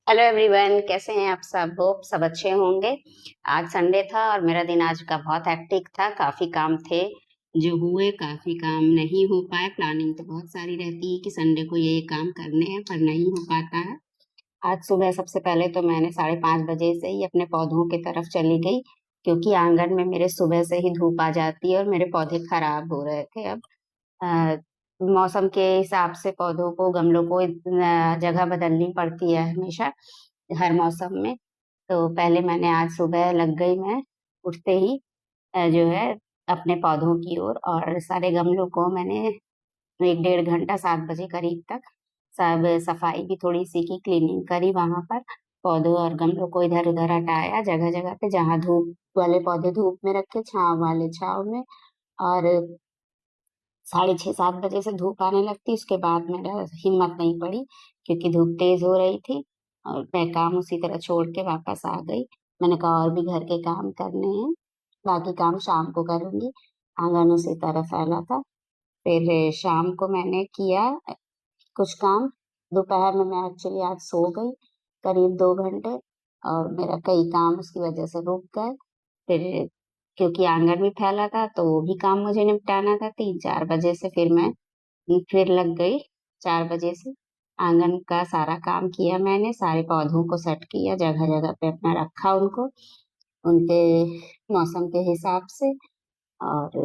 Hello everyone, कैसे हैं आप सब? होप सब अच्छे होंगे। आज संडे था और मेरा दिन आज का बहुत हेक्टिक था। काफी काम थे जो हुए, काफी काम नहीं हो पाए। प्लानिंग तो बहुत सारी रहती है कि संडे को ये काम करने हैं, पर नहीं हो पाता है। आज सुबह सबसे पहले तो मैंने 5:30 बजे से ही अपने पौधों की तरफ चली गई, क्योंकि आंगन में मेरे सुबह से ही धूप आ जाती है और मेरे पौधे खराब हो रहे थे। अब अ, मौसम के हिसाब से पौधों को, गमलों को जगह बदलनी पड़ती है हमेशा, हर मौसम में। तो पहले मैंने आज सुबह लग गई मैं, उठते ही जो है अपने पौधों की ओर, और सारे गमलों को मैंने 1 डेढ़ घंटा 7 बजे करीब तक सब सफाई भी थोड़ी सी की, क्लीनिंग करी वहां पर। पौधों और गमलों को इधर उधर हटाया, जगह जगह पे जहाँ धूप वाले पौधे धूप में रखे, छांव वाले छांव में। और 6:30 7 बजे से धूप आने लगती, उसके बाद मेरा हिम्मत नहीं पड़ी, क्योंकि धूप तेज हो रही थी। और मैं काम उसी तरह छोड़ के वापस आ गई। मैंने कहा और भी घर के काम करने हैं, बाकी काम शाम को करूंगी। आंगन उसी तरह फैला था। फिर शाम को मैंने किया कुछ काम। दोपहर में मैं एक्चुअली आज सो गई करीब 2 घंटे, और मेरा कई काम उसकी वजह से रुक गए। फिर क्योंकि आंगन भी फैला था तो वो भी काम मुझे निपटाना था। 3 4 बजे से फिर मैं फिर लग गई। 4 बजे से आंगन का सारा काम किया मैंने, सारे पौधों को सेट किया, जगह जगह पे अपना रखा उनको, उनके मौसम के हिसाब से। और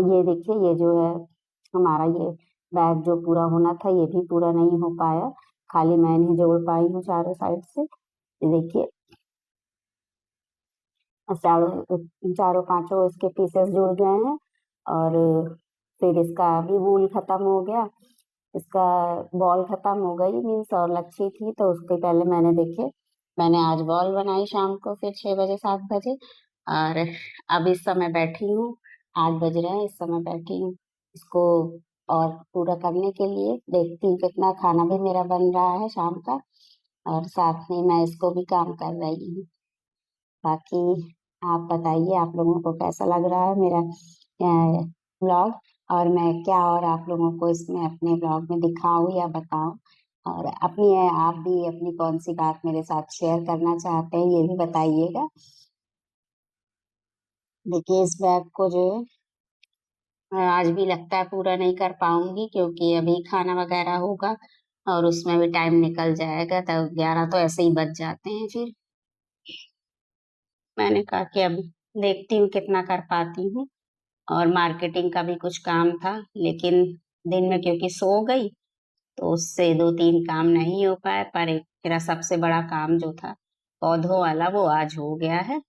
ये देखिए, ये जो है हमारा ये बैग जो पूरा होना था, ये भी पूरा नहीं हो पाया। खाली मैं नहीं जोड़ पाई हूँ चारों साइड से। ये देखिए, चारों चारों पांचों इसके पीसेस जुड़ गए हैं। और फिर इसका भी वूल खत्म हो गया, इसका बॉल खत्म हो गई मीन्स, और लच्छी थी तो उसके पहले मैंने देखे, मैंने आज बॉल बनाई शाम को, फिर 6 बजे 7 बजे। और अब इस समय बैठी हूँ, 8 बज रहे हैं, इस समय बैठी हूँ इसको और पूरा करने के लिए। देखती हूँ कितना खाना भी मेरा बन रहा है शाम का, और साथ में मैं इसको भी काम कर रही हूँ। बाकी आप बताइए, आप लोगों को कैसा लग रहा है मेरा ब्लॉग, और मैं क्या और आप लोगों को इसमें अपने ब्लॉग में दिखाऊं या बताऊं। और आप भी अपनी कौन सी बात मेरे साथ शेयर करना चाहते हैं, ये भी बताइएगा। देखिए, इस बैग को जो है आज भी लगता है पूरा नहीं कर पाऊंगी, क्योंकि अभी खाना वगैरह होगा और उसमें भी टाइम निकल जाएगा, तब 11 तो ऐसे ही बज जाते हैं। फिर मैंने कहा कि अब देखती हूँ कितना कर पाती हूँ। और मार्केटिंग का भी कुछ काम था, लेकिन दिन में क्योंकि सो गई तो उससे 2 3 काम नहीं हो पाए, पर एक मेरा सबसे बड़ा काम जो था पौधों वाला, वो आज हो गया है।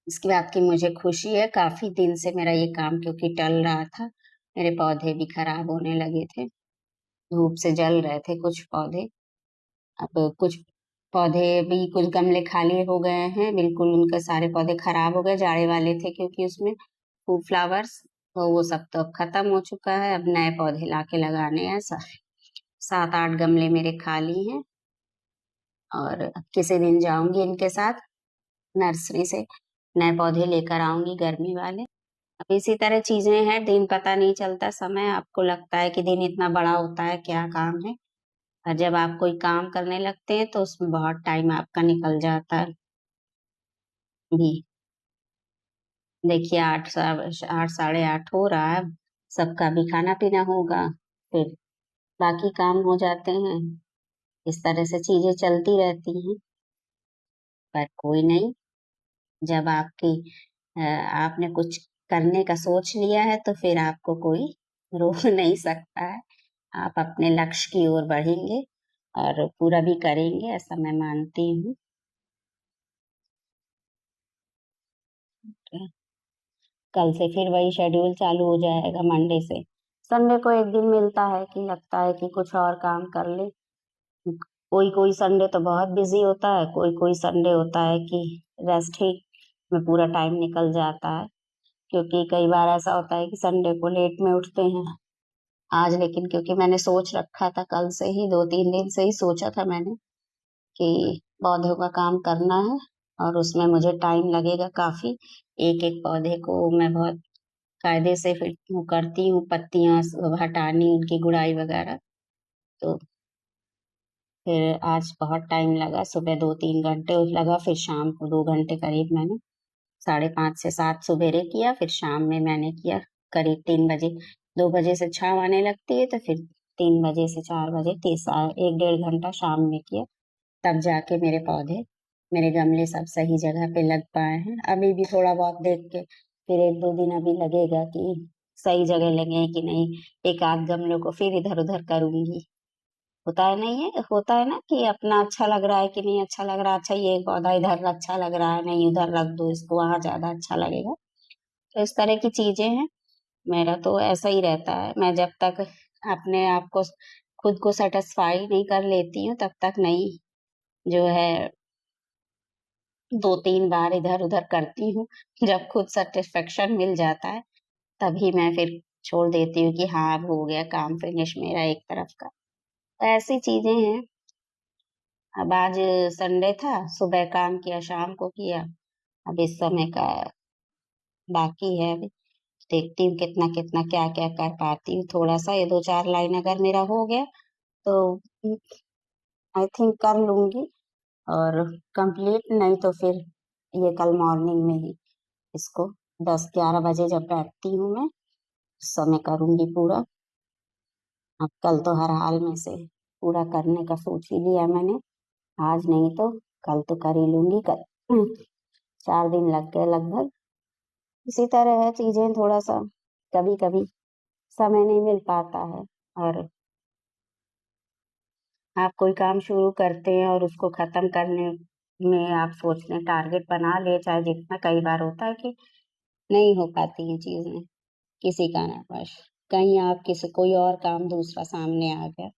इसकी बात की मुझे खुशी है। काफी दिन से मेरा ये काम क्योंकि टल रहा था, मेरे पौधे भी खराब होने लगे थे, धूप से जल रहे थे कुछ पौधे। अब कुछ पौधे भी, कुछ गमले खाली हो गए हैं बिल्कुल, उनके सारे पौधे खराब हो गए। जाड़े वाले थे क्योंकि उसमें खूब फ्लावर्स, तो वो सब तो अब खत्म हो चुका है। अब नए पौधे लाके लगाने हैं। 7 8 गमले मेरे खाली हैं, और अब किसी दिन जाऊंगी इनके साथ नर्सरी से नए पौधे लेकर आऊंगी, गर्मी वाले। अब इसी तरह चीजें हैं, दिन पता नहीं चलता समय। आपको लगता है कि दिन इतना बड़ा होता है, क्या काम है, और जब आप कोई काम करने लगते हैं तो उसमें बहुत टाइम आपका निकल जाता है। भी देखिए, 8 8 8 8 हो रहा है। सबका भी खाना पीना होगा, फिर बाकी काम हो जाते हैं। इस तरह से चीजें चलती रहती हैं। पर कोई नहीं, जब आपने कुछ करने का सोच लिया है तो फिर आपको कोई रोक नहीं सकता है। आप अपने लक्ष्य की ओर बढ़ेंगे और पूरा भी करेंगे, ऐसा मैं मानती हूँ। कल से फिर वही शेड्यूल चालू हो जाएगा, मंडे से। संडे को एक दिन मिलता है कि लगता है कि कुछ और काम कर ले। कोई कोई संडे तो बहुत बिजी होता है, कोई कोई संडे होता है कि रेस्ट ही में पूरा टाइम निकल जाता है। क्योंकि कई बार ऐसा होता है कि संडे को लेट में उठते हैं। आज लेकिन क्योंकि मैंने सोच रखा था, कल से ही 2 3 दिन से ही सोचा था मैंने कि पौधों का काम करना है, और उसमें मुझे टाइम लगेगा काफी। एक एक पौधे को मैं बहुत कायदे से फिर वो करती हूँ, पत्तियां सब हटानी, उनकी गुड़ाई वगैरह। तो फिर आज बहुत टाइम लगा, सुबह 2-3 घंटे लगा, फिर शाम को 2 घंटे करीब मैंने 5:30 से 7 सवेरे किया, फिर शाम में मैंने किया करीब 3 बजे। 2 बजे से छाँव आने लगती है, तो फिर 3 बजे से 4 बजे 1 डेढ़ घंटा शाम में किया, तब जाके मेरे पौधे, मेरे गमले सब सही जगह पे लग पाए हैं। अभी भी थोड़ा बहुत देख के फिर 1-2 दिन अभी लगेगा कि सही जगह लगे कि नहीं, 1 आध गमलों को फिर इधर-उधर करूँगी। होता है ना कि अपना अच्छा लग रहा है कि नहीं अच्छा लग रहा है, अच्छा ये पौधा इधर अच्छा लग रहा है, नहीं उधर रख दो इसको, वहाँ ज़्यादा अच्छा लगेगा। तो इस तरह की चीज़ें हैं, मेरा तो ऐसा ही रहता है, मैं जब तक अपने आप को खुद को सैटिस्फाई नहीं कर लेती हूँ, तब तक नहीं जो है 2-3 बार इधर-उधर करती हूँ। जब खुद सैटिस्फैक्शन मिल जाता है, तभी मैं फिर छोड़ देती हूँ कि हाँ, अब हो गया काम फिनिश मेरा एक तरफ का। तो ऐसी चीज़ें हैं। अब आज संडे था, सुबह काम किया, शाम को किया। अब इस समय का बाकी है अभी। देखती हूँ कितना-कितना, क्या-क्या कर पाती हूँ। थोड़ा-सा ये 2-4 लाइन अगर मेरा हो गया, तो उम, आई थिंक कर लूँगी और कंप्लीट नहीं तो फिर ये कल मॉर्निंग में ही इसको 10-11 बजे जब बैठती हूँ मैं, उस समय करूँगी पूरा। अब कल तो हर हाल में से पूरा करने का सोच ही लिया मैंने। आज नहीं तो कल तो कर ही लूँगी। 4 दिन लग गए लगभग। इसी तरह है चीज़ें, थोड़ा-सा कभी-कभी समय नहीं मिल पाता है और आप कोई काम शुरू करते हैं और उसको ख़त्म करने में आप सोचते हैं, टारगेट बना लिए चाहे जितना, कई बार होता है कि नहीं हो पाती हैं चीज़ें किसी कारणवश। कहीं आप किसी कोई और काम दूसरा सामने आ गया।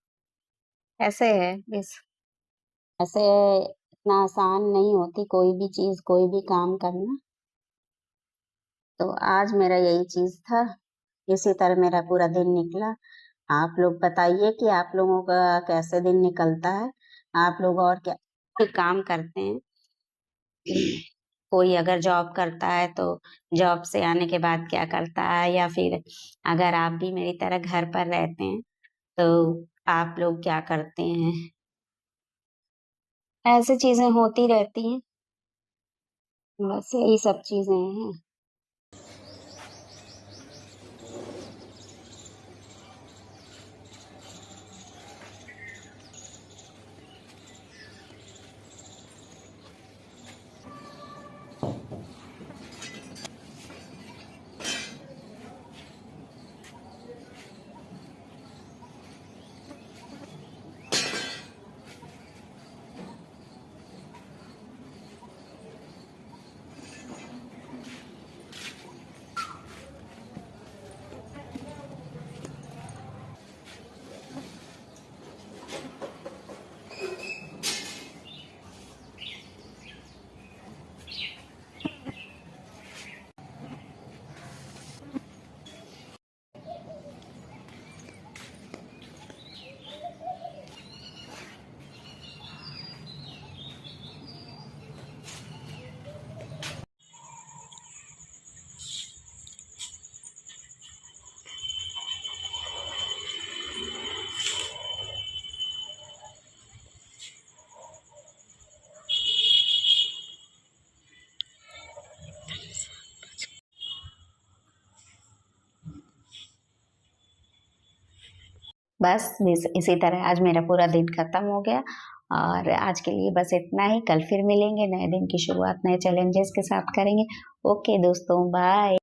ऐसे है इस ऐसे इतना आसान नहीं होती कोई भी चीज़, कोई भी काम करना। तो आज मेरा यही चीज़ था, इसी तरह मेरा पूरा दिन निकला। आप लोग बताइए कि आप लोगों का कैसे दिन निकलता है? आप लोग और क्या काम करते हैं? कोई अगर जॉब करता है तो जॉब से आने के बाद क्या करता है? या फिर अगर आप भी मेरी तरह घर पर रहते हैं, तो आप लोग क्या करते हैं? ऐसी चीज़ें होती रहती हैं, बस यही सब चीज़ें हैं। बस इसी तरह आज मेरा पूरा दिन खत्म हो गया और आज के लिए बस इतना ही। कल फिर मिलेंगे, नए दिन की शुरुआत नए चैलेंजेस के साथ करेंगे। ओके दोस्तों, बाय।